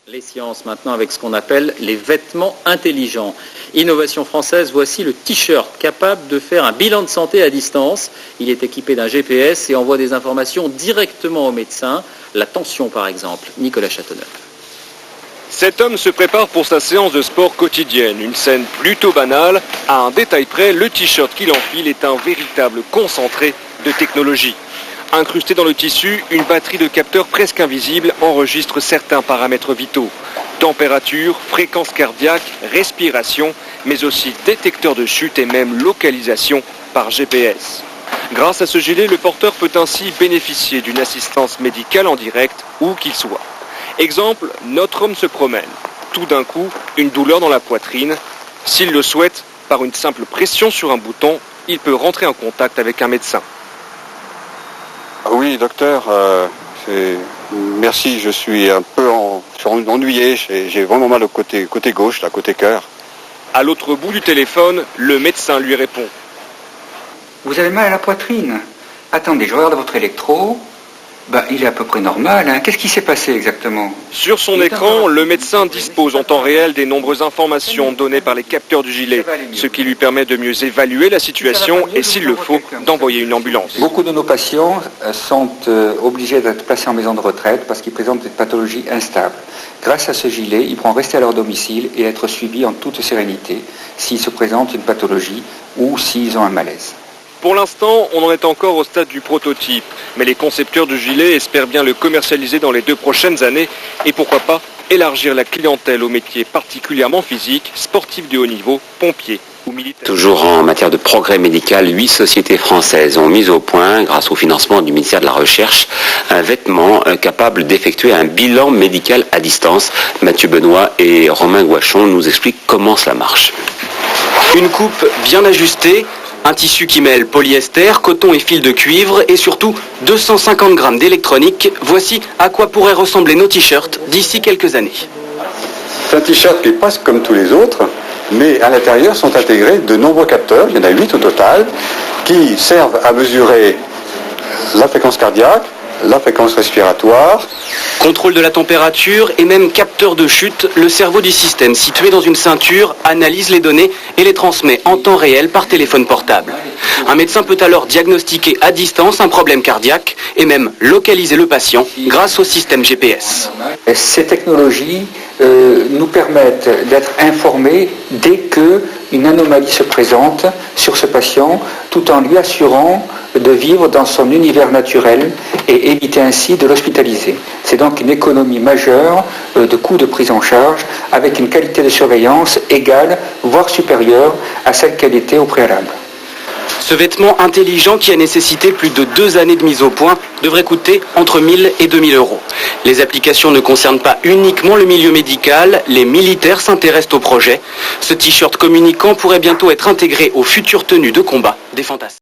Les sciences maintenant avec ce qu'on appelle les vêtements intelligents. Innovation française, voici le t-shirt capable de faire un bilan de santé à distance. Il est équipé d'un GPS et envoie des informations directement au médecin. La tension par exemple. Nicolas Châteauneuf. Cet homme se prépare pour sa séance de sport quotidienne. Une scène plutôt banale. À un détail près, le t-shirt qu'il enfile est un véritable concentré de technologie. Incrusté dans le tissu, une batterie de capteurs presque invisibles enregistre certains paramètres vitaux. Température, fréquence cardiaque, respiration, mais aussi détecteur de chute et même localisation par GPS. Grâce à ce gilet, le porteur peut ainsi bénéficier d'une assistance médicale en direct où qu'il soit. Exemple, notre homme se promène. Tout d'un coup, une douleur dans la poitrine. S'il le souhaite, par une simple pression sur un bouton, il peut rentrer en contact avec un médecin. Oui, docteur, merci, je suis un peu ennuyé, j'ai vraiment mal au côté gauche, là, côté cœur. À l'autre bout du téléphone, le médecin lui répond. Vous avez mal à la poitrine? Attendez, je regarde votre électro. Il est à peu près normal, hein. Qu'est-ce qui s'est passé exactement? Sur son écran, le médecin dispose en temps réel des nombreuses informations données par les capteurs du gilet, ce qui lui permet de mieux évaluer la situation et, s'il le faut, d'envoyer une ambulance. Beaucoup de nos patients sont obligés d'être placés en maison de retraite parce qu'ils présentent des pathologies instables. Grâce à ce gilet, ils pourront rester à leur domicile et être suivis en toute sérénité s'ils se présentent une pathologie ou s'ils ont un malaise. Pour l'instant, on en est encore au stade du prototype, mais les concepteurs du gilet espèrent bien le commercialiser dans les 2 prochaines années et pourquoi pas élargir la clientèle aux métiers particulièrement physiques, sportifs de haut niveau, pompiers ou militaires. Toujours en matière de progrès médical, 8 sociétés françaises ont mis au point, grâce au financement du ministère de la Recherche, un vêtement capable d'effectuer un bilan médical à distance. Mathieu Benoît et Romain Gouachon nous expliquent comment cela marche. Une coupe bien ajustée, un tissu qui mêle polyester, coton et fil de cuivre et surtout 250 grammes d'électronique. Voici à quoi pourraient ressembler nos t-shirts d'ici quelques années. C'est un t-shirt qui est presque comme tous les autres, mais à l'intérieur sont intégrés de nombreux capteurs, il y en a 8 au total, qui servent à mesurer la fréquence cardiaque, la fréquence respiratoire. Contrôle de la température et même capteur de chute, le cerveau du système situé dans une ceinture analyse les données et les transmet en temps réel par téléphone portable. Un médecin peut alors diagnostiquer à distance un problème cardiaque et même localiser le patient grâce au système GPS. Ces technologies nous permettent d'être informés dès qu'une anomalie se présente sur ce patient, tout en lui assurant de vivre dans son univers naturel et éviter ainsi de l'hospitaliser. C'est donc une économie majeure de coûts de prise en charge avec une qualité de surveillance égale, voire supérieure à celle qu'elle était au préalable. Ce vêtement intelligent qui a nécessité plus de 2 années de mise au point devrait coûter entre 1 000 et 2 000 euros. Les applications ne concernent pas uniquement le milieu médical, les militaires s'intéressent au projet. Ce t-shirt communicant pourrait bientôt être intégré aux futures tenues de combat des fantassins.